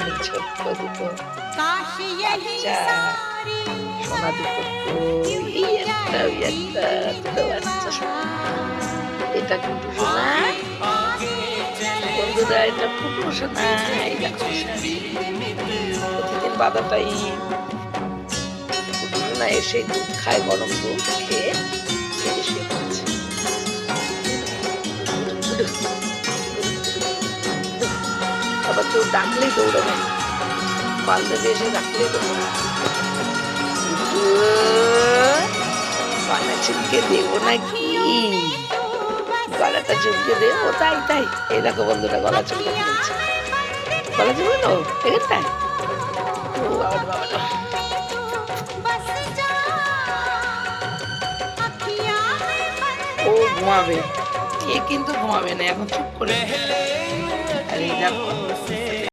রানী ছোট্ট দুটো বাচ্চা সোনা দুটো এই একটা ওই একটা দুটো বাচ্চা সোনা। এটা কিন্তু সোনা বন্ধুরা, এটা পুটু সোনা। এই দেখো প্রতিদিন বাধা টাইম পুটু সোনা এসে দুধ খায়, গরম দুধ খেয়ে এসে খাচ্ছে। আবার কেউ ডাকলেই দৌড়াবে, বান্ধবী এসে ডাকলেই দৌড়াবে। পানা চুলকে দেবো নাকি, গলাটা চুলকে দেবো? তাই তাই, এই দেখো বন্ধুরা গলা চুলকে দিচ্ছে। গলা চুলকে দেবো তাই। ও বাবা বাবা, ও ঘুমাবে, এ কিন্তু ঘুমাবে না এখন, চুপ করে। আর এই দেখো